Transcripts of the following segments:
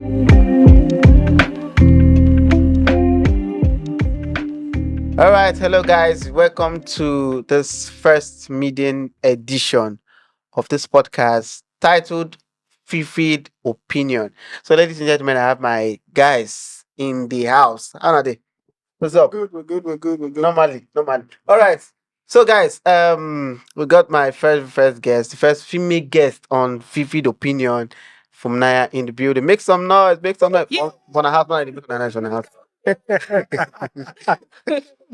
All right, hello guys. Welcome to this first median edition of this podcast titled Vivid Opinion. So, ladies and gentlemen, I have my guys in the house. How are they? What's up? We're good. Normally. All right. So, guys, we got my first guest, the first female guest on Vivid Opinion from Naya in the building. Make some noise. One and a half noise. Make some noise. One and a half.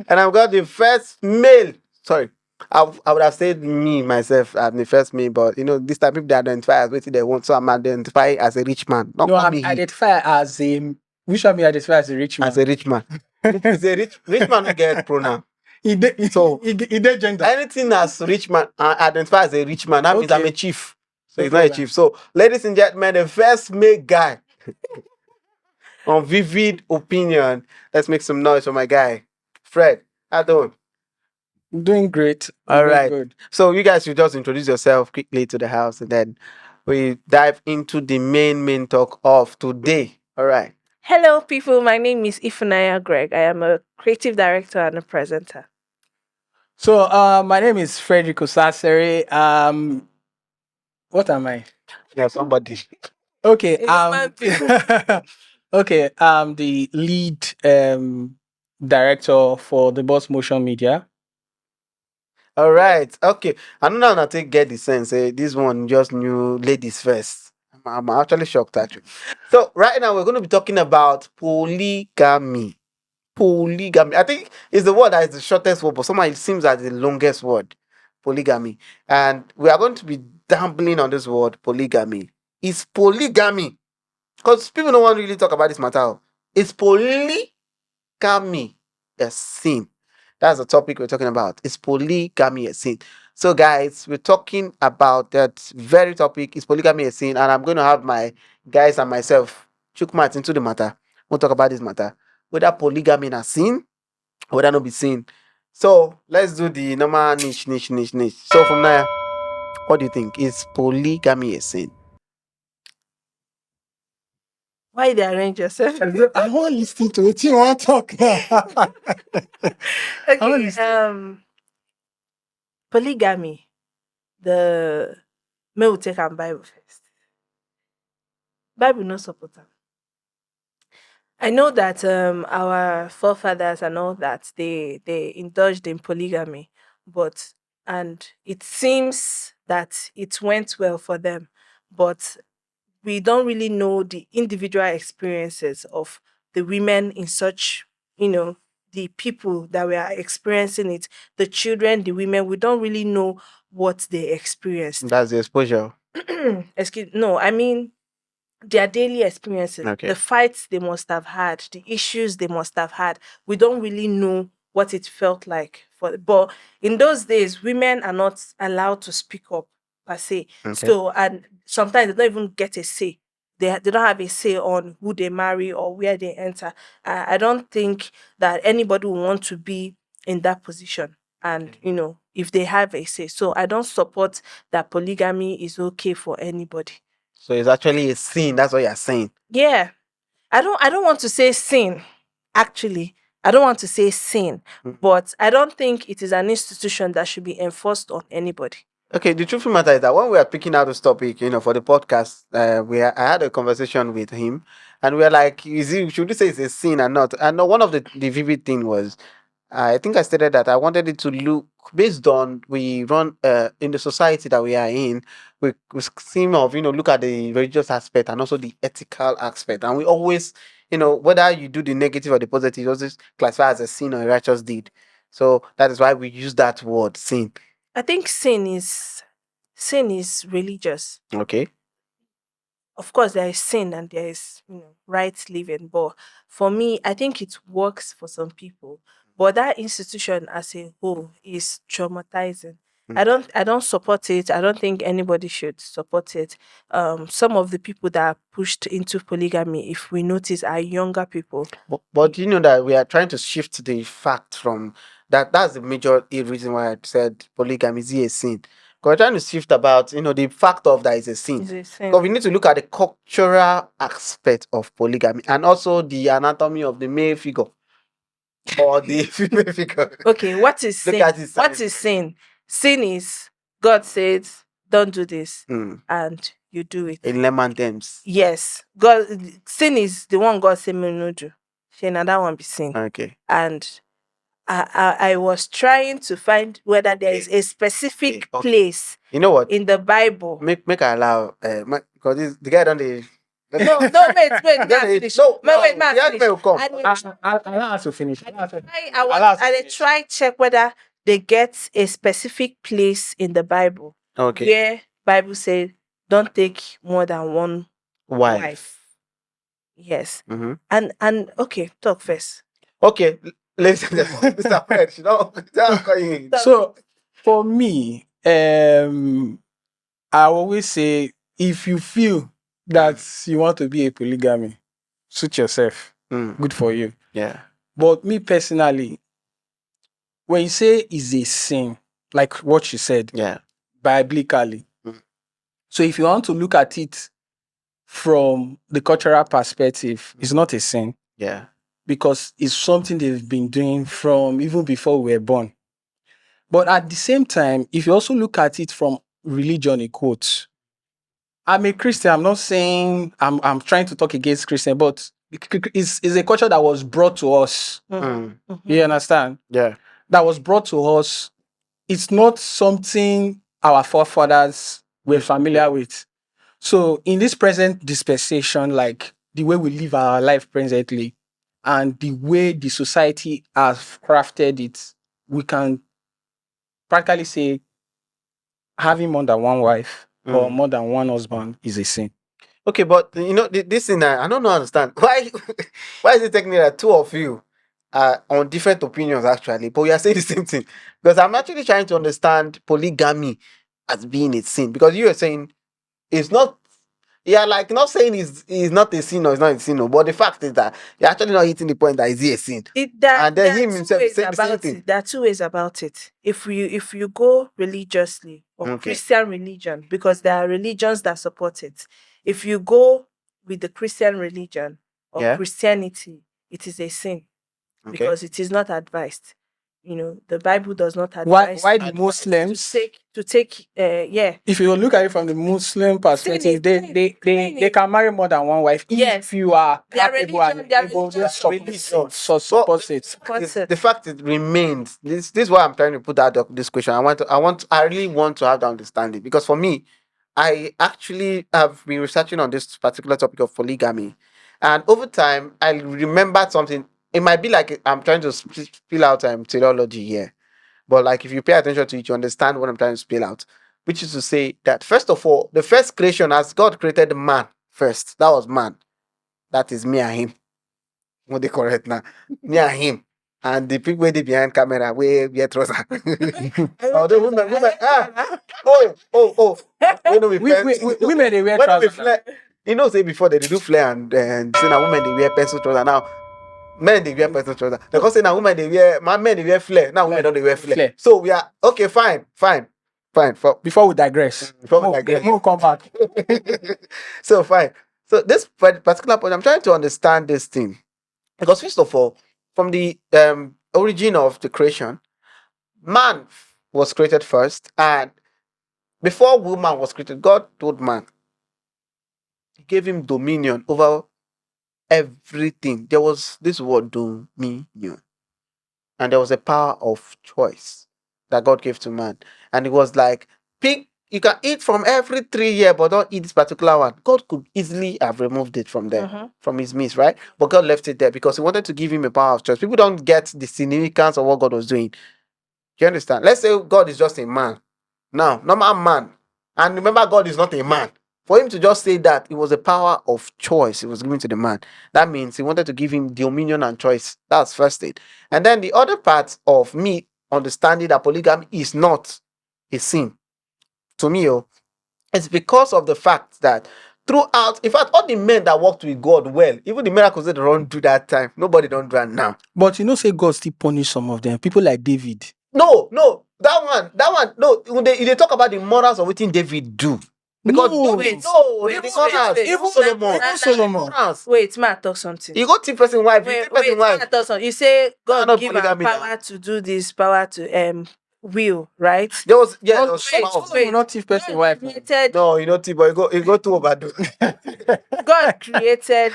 And I've got the first male. Sorry, I would have said me myself. I'm the first male, but this time people they identify as what they want, so I'm identifying as a rich man. Don't No, call I'm me he, identified as a. Which one me identify as a rich man? as a rich man. It's a rich man who get pronoun. So- he did gender. Anything as rich man identify as a rich man. That means I'm a Okay. chief. So No he's not a problem. chief. So, ladies and gentlemen, the first male guy on Vivid Opinion. Let's make some noise for my guy, Fred. How you doing? I'm doing great. All I'm doing right. good. So you guys should just introduce yourself quickly to the house, and then we dive into the main talk of today. All right. Hello, people. My name is Ifunaya Greg. I am a creative director and a presenter. So, my name is Frederick Osasere. What am I? Yeah, somebody. Okay. A human Okay. I'm the lead director for the Boss Motion Media. All right. Okay. I don't know how to get the sense. This one just knew ladies first. I'm actually shocked actually. So right now we're going to be talking about polygamy. Polygamy. I think it's the word that is the shortest word, but somehow it seems as the longest word. Polygamy. And we are going to be dabbling on this word, polygamy. Is polygamy, because people don't want to really talk about this matter. Is polygamy a sin? That's the topic we're talking about. Is polygamy a sin? So, guys, we're talking about that very topic. Is polygamy a sin? And I'm going to have my guys and myself chook mouth into the matter. We'll talk about this matter. Whether polygamy is a sin or whether not be sin. So, let's do the normal niche. So, from there, what do you think? Is polygamy a sin? Why they arrange yourself? I want to listen to it. You want to talk now? Okay. listen. Polygamy. The may we take and Bible first. Bible no support am. I know that our forefathers and all that they indulged in polygamy, but and it seems that it went well for them, but we don't really know the individual experiences of the women in such, the people that we are experiencing it, the children, the women, we don't really know what they experienced. That's the exposure. No, I mean their daily experiences, Okay. the fights they must have had, the issues they must have had. We don't really know what it felt like but in those days, women are not allowed to speak up per se. Okay. So and sometimes they don't even get a say. They don't have a say on who they marry or where they enter. I don't think that anybody will want to be in that position. And if they have a say. So I don't support that polygamy is okay for anybody. So it's actually a sin. That's what you're saying. Yeah. I don't want to say sin, actually. I don't want to say sin, Mm. but I don't think it is an institution that should be enforced on anybody. Okay, the truth of the matter is that when we are picking out this topic, for the podcast, I had a conversation with him, and we are like, should we say it's a sin or not? And one of the vivid thing was, I think I stated that I wanted it to look based on we run in the society that we are in. We seem of look at the religious aspect and also the ethical aspect, and we always whether you do the negative or the positive, it always classify as a sin or a righteous deed. So that is why we use that word sin. I think sin is religious. Okay. Of course, there is sin and there is right living, but for me, I think it works for some people. But that institution as a whole is traumatizing. I don't support it. I don't think anybody should support it. Some of the people that are pushed into polygamy, if we notice, are younger people. But you know that we are trying to shift the fact from that. That's the major reason why I said polygamy is a sin. We're trying to shift about, the fact of that is a sin. It's a sin. Because we need to look at the cultural aspect of polygamy and also the anatomy of the male figure or the female figure. Okay, what is Look sin? at his What size. is sin? Sin is God says, don't do this, Mm. and you do it. In layman terms. Yes. God sin is the one God said me no do. Shey that one be sin. Okay. And I was trying to find whether there is a specific Okay. place You know what? in the Bible. Make I allow because the guy don't dey. No, wait, Then man, they- finish. no, Wait, man, the finish. argument will come. Allow us to finish. I dey try check whether they get a specific place in the Bible Okay. where Bible say don't take more than one Wife. wife. Yes. Mm-hmm. And okay, talk first. Okay, ladies and gentlemen, Mr. Fred, I'm calling you. So for me, I always say if you feel that you want to be a polygamy, suit yourself. Mm, Good for you. yeah. But me personally, when you say is a sin, like what you said, Yeah. biblically. Mm. So if you want to look at it from the cultural perspective, it's not a sin Yeah. because it's something they've been doing from even before we were born. But at the same time, if you also look at it from religion in quotes, I'm a Christian. I'm not saying I'm trying to talk against Christian, but it's a culture that was brought to us. Mm, You understand? yeah. That was brought to us. It's not something our forefathers were familiar with. So in this present dispensation, like the way we live our life presently and the way the society has crafted it, we can practically say having more than one wife or Mm. more than one husband is a sin. Okay, but this thing I don't know understand why. Why is it taking that two of you are on different opinions actually, but we are saying the same thing? Because I'm actually trying to understand polygamy as being a sin. Because you are saying it's not. Yeah, like not saying it's not a sin or it's not a sin, no, but the fact is that you're actually not hitting the point that is it a sin. And then There him are two himself ways saying the same about thing. it. There are two ways about it. If you go religiously or Okay. Christian religion, because there are religions that support it. If you go with the Christian religion or Yeah. Christianity, it is a sin Okay. because it is not advised. The Bible does not advise Why the to Muslims? take yeah. If you look at it from the Muslim perspective, Sin they can marry more than one wife Yes. if you are Their capable religion- and their able religion- to support it. supports The it. fact it remains. This is why I'm trying to put out this question. I really want to have the understanding because for me, I actually have been researching on this particular topic of polygamy, and over time, I remembered something. It might be like I'm trying to spill out theology here, but like if you pay attention to it, you understand what I'm trying to spill out. Which is to say that first of all, the first creation as God created man first, that was man. That is me and him. What they correct now? Me and him. And the people waiting behind camera, we trouser. Oh, the women, oh. You know, Women they wear when we trousers. flare, say before they do flare and say now women they wear pencil trouser. Now men they wear pencil trouser. They can say now women they wear men they wear flare. Now women don't they wear flare. Flare. So we are okay, fine. Before we digress, Before we digress. we'll come back. So fine. So this particular point, I'm trying to understand this thing. Because first of all, from the origin of the creation, man was created first, and before woman was created, God told man, He gave him dominion over everything. There was this word dominion, and there was a power of choice that God gave to man, and it was like pick. You can eat from every tree here, but don't eat this particular one. God could easily have removed it from there, from his midst, right? But God left it there because He wanted to give him a power of choice. People don't get the significance of what God was doing. Do you understand? Let's say God is just a man. Now, normal man. And remember, God is not a man. For him to just say that, it was a power of choice it was given to the man. That means He wanted to give him dominion and choice. That's first thing. And then the other part of me understanding that polygamy is not a sin. To me, it's because of the fact that throughout, in fact, all the men that worked with God well, even the miracles that they don't do that time, nobody don't do it now. But say God still punish some of them. People like David. No. That one. No, when they talk about the morals of what David do. Because No. Wait, the wait, morals, wait. even Solomon, Even Solomon. morals. Wait, ma talk something. You go tip person wife, you Wait, tip person wait, ma wife. talk something. You say God not give am polygamy now. power to do this, power to will, right? There was Wait, power of- wait. Not if person wife. Created, No, you know, tip, but you go too overdo. God created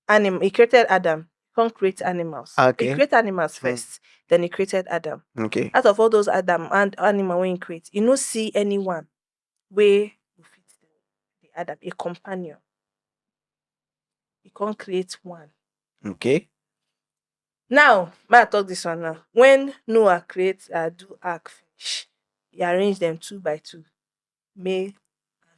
he created Adam. He can't create animals. Okay. He created animals first, then he created Adam. Okay. Out of all those Adam and animal when he create, you no see anyone where you fit the Adam, a companion. You can't create one. Okay. Now, may I talk this one now? When Noah do ark finish, he arrange them 2 by 2, male and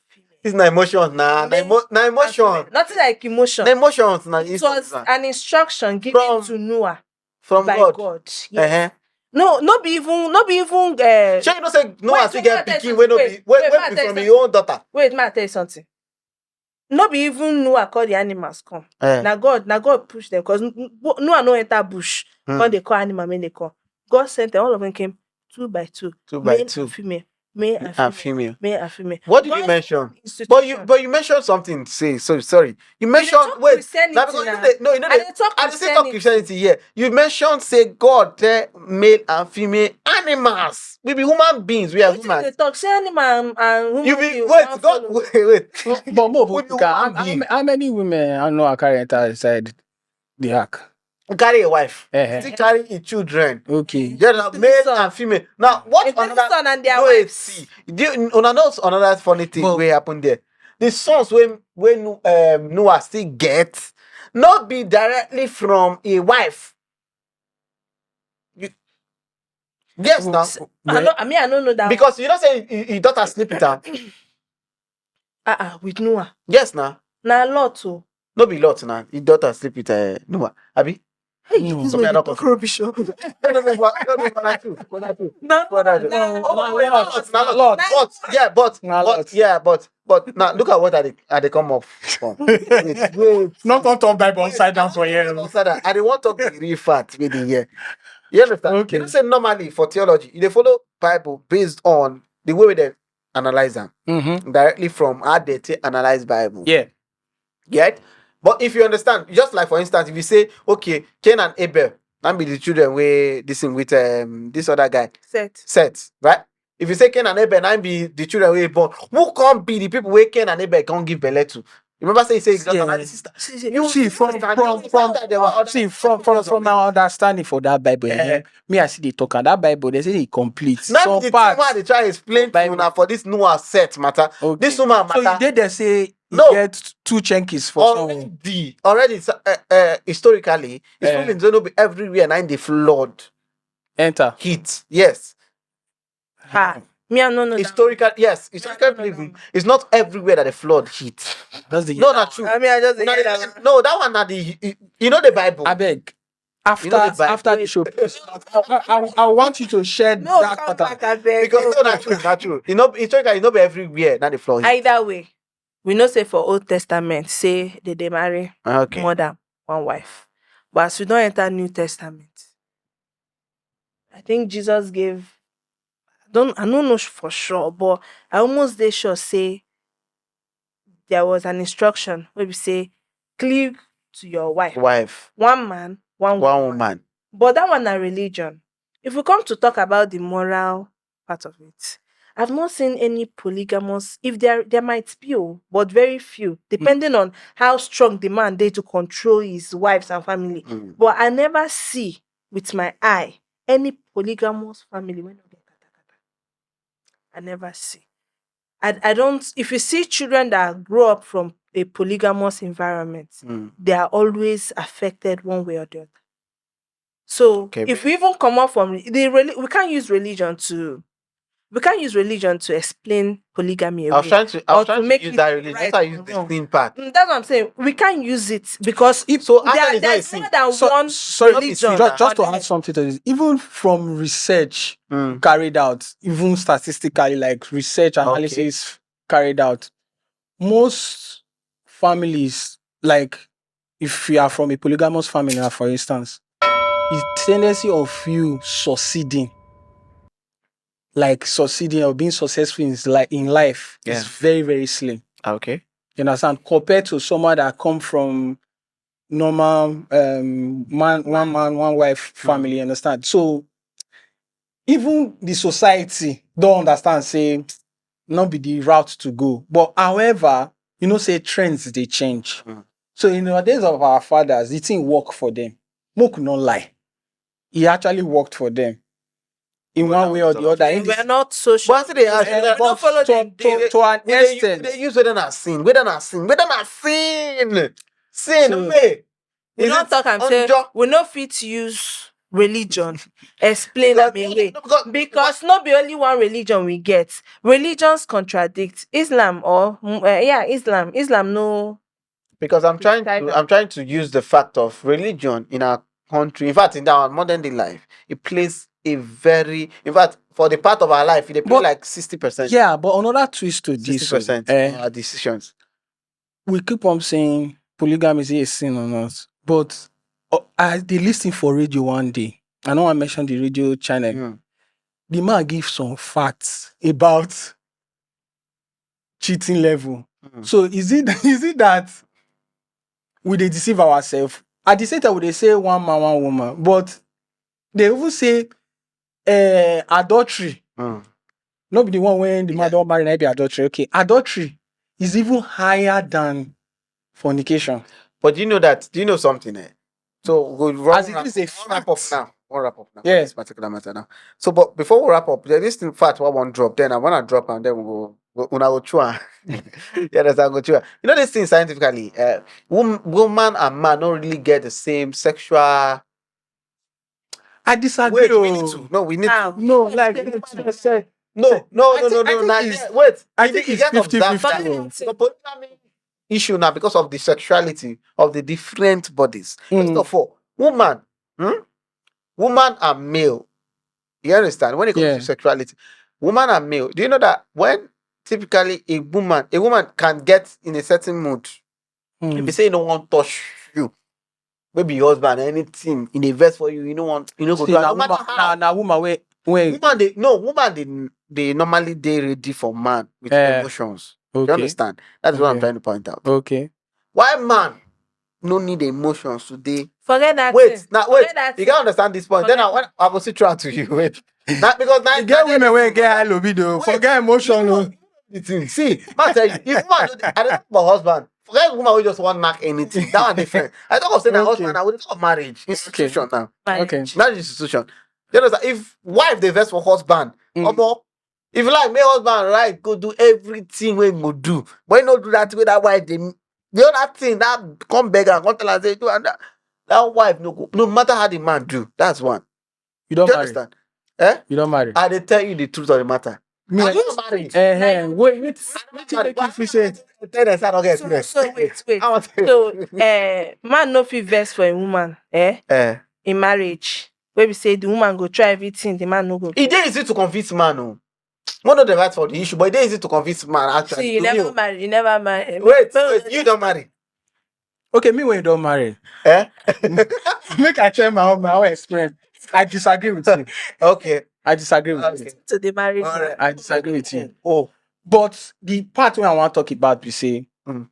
female. It's not emotion, nah. Male Na and emotion. female. Nothing like emotion. Na emotions, nah. It was an instruction given From- to Noah from by God. God. Yes. Uh-huh. No, not be even. Sure, you know, say no, Wait, I still wait, get wait, pikin. Wait, no wait, be wait, wait be wait, from wait, your own daughter. Wait, may I tell you something? No be even Noah call the animals come. Eh. Now God push them because Noah no enter bush. When they call animal, when they call. God sent them, all of them came 2 by 2. 2 by male 2. and female. Male and And female. female. Male and female. What did you God's mention? institution. But you mentioned something. Say sorry. You mentioned talk wait. Christianity Now because now. you know I dey talk I still talk Christianity. Christianity here. You mentioned say God male and female animals. We be human beings. We are Wetin humans. dey talk? Say animal and human You be being wait. wan God follow. wait. But more We be how, human being. how many women I know are carrying inside the ark? Carry a wife. Eh, Still carry a children. Okay. There are Three male sons. and female. Now, what A three another son and their no wives. see? Una know another funny thing But- wey happen there. The sons when Noah still get not be directly from a wife. You, yes, now I don't know that. because you don't say your daughter sleep with her. With Noah. Yes, now Na a lot o. no be lot now. Your daughter sleep with Noah. Abi? Hey, No. this So way me, I they don't talk confirm. rubbish o. No, but true. Na lot. But now look at what I they come up from. Wait. Not on top Bible upside down for you. Outside that, I don't want to talk the real fact with the year. You understand? Okay. You know, say normally for theology, they follow Bible based on the way they analyze them Mm-hmm. directly from how they analyze Bible. Yeah. Right? But if you understand, just like for instance, if you say, okay, Cain and Abel, that be the children where this thing with this other guy, Seth, right? If you say Cain and Abel, that be the children where born. Who can't be the people where Cain and Abel can't give belly to? Remember, say it's not Yeah. another sister. From our understanding for that Bible, me I see the talk and that Bible they say it complete. Now Some the thing parts. why they try to explain to Bible. una for this Noah set matter. Okay. This woman So matter. you did they say No. you get 2 chunkies for someone. Already historically, it's proven to not be everywhere and the flood Enter. heat. Yes. Me I no know that. Historical, yes. Historical believing it's not everywhere that the flood hit. That's the No, not true. I mean, I just No, hear that. no, that one not the you know the Bible. I beg. After You know the Bible. after the show, please, I want you to share No, that come pattern. back, I beg. Because no, not true, not true. You know, historically, it's not be everywhere that the flood hit. Either way, we know say for Old Testament, say they marry Okay. more than one wife. But as we don't enter New Testament, I think Jesus gave. I don't know for sure, but I almost dey sure say there was an instruction where we say cleave to your wife. Wife, One man, one one woman. woman. But that one na religion. If we come to talk about the moral part of it, I've not seen any polygamous. If there might be, but very few, depending on how strong the man dey to control his wives and family. Mm. But I never see with my eye any polygamous family when no get kata. I never see. I don't. If you see children that grow up from a polygamous environment, Mm. they are always affected one way or the other. So Okay. if we even come up from we can't use religion to explain polygamy I was away. trying or to make use it that religion. right That's why I or use the wrong. sin part. That's what I'm saying. We can't use it because So actually, it's not a there's sin. more than So- one sorry, religion. just to on add earth. something to this, even from research Mm. carried out, even statistically, like research analysis carried out, most families, like if you are from a polygamous family, for instance, the tendency of you succeeding like succeeding or being successful in life Yeah. is very, very slim. Okay. You understand? Compared to someone that come from normal one wife family, you understand? So even the society don't understand, say, not be the route to go. But however, you know, say trends they change. Mm. So in the days of our fathers, the thing work for them. Mook not lie. It actually worked for them in Well, one way or the other. In We're this, not social. But they ask, We we don't follow them. to an extent. they use whether not sin, whether not sin, whether not sin, sin. So- Me. We Is don't it talk and say unjo- we no fit use religion explain Because- am away. because- Because not be only one religion we get. Religions contradict Islam or Islam. Islam no. Because Criticize I'm trying to use the fact of religion in our country. In fact, in our modern day life, it plays a very, in fact, for the part of our life, it play But- like 60%. Yeah, but another twist to this, 60% eh, of our decisions. we keep on saying polygamy is a sin or not. But I did listen for radio one day. I know I mentioned the radio channel. Mm. The man gave some facts about cheating level. Mm. So is it is it that we dey deceive ourselves? At the same time, we dey say one man, one woman, but they even say adultery. Mm. Not be the one when the man don't marry, na be adultery. Okay, adultery is even higher than fornication. But do you know that? Do you know something? So we'll run, As it is a wrap up fact. now. We'll wrap up now. Yeah. For this particular matter now. So, but before we wrap up, there is in fact what one drop. Then I want to drop and then we'll go. Una go chua. Yeah, that's how go chua. You know this thing scientifically. Woman and man don't really get the same sexual. I disagree. Wait, we need to. No, we need How? to. No, like No, I think no. it's- Wait, I you think you it's get observed 50-50. that the polygamy issue now because of the sexuality of the different bodies. First Mm. of all, woman and male. You understand? When it comes Yeah. to sexuality, woman and male. Do you know that when typically a woman can get in a certain mood. If you Mm. say you don't want to touch you, maybe your husband, anything in a verse for you, you don't want, you know, go See, do it. na No matter woman, how. na woman where Woman they normally they ready for man with emotions. You okay, understand? That is what I'm Okay. trying to point out. okay. Why man no need emotions today? Forget that. Wait, thing. now Forget wait. that You thing. can understand this point. Then Forget I will see try to you. Wait. Now, because now You get women where get high libido, Wait, forget emotion. you the thing. See, man tell you, if woman do I don't talk about husband. Forget woman who just want knock anything. That one different. I talk of saying that Okay. husband. I would talk of marriage institution now. Okay. Marriage institution. You know, if wife they vex for husband, Mm. omo, if you like make husband right, go do everything when you go do. But you not do that with that wife, they the other thing that come beg and come tell her say do and that wife no matter how the man do, that's one. You don't Do you marry. understand? Eh? You don't marry. I they tell you the truth of the matter. Me, I don't marry. wait, Why you say tell them say I don't get experience? So wait. I want to- So man no fit vex for a woman, in marriage. Where we say the woman go try everything, the man no go. It is easy to convince man. Oh. One of the right for the issue, but it is easy to convince man actually. See, you to never marry. You never marry. Wait, you don't marry. okay, me when you don't marry. Eh? Make I tell my own experience. I disagree with you. Okay. I disagree with Okay. you. to the marriage. All right. I disagree with you. Oh. But the part where I want to talk about, we say, Mm.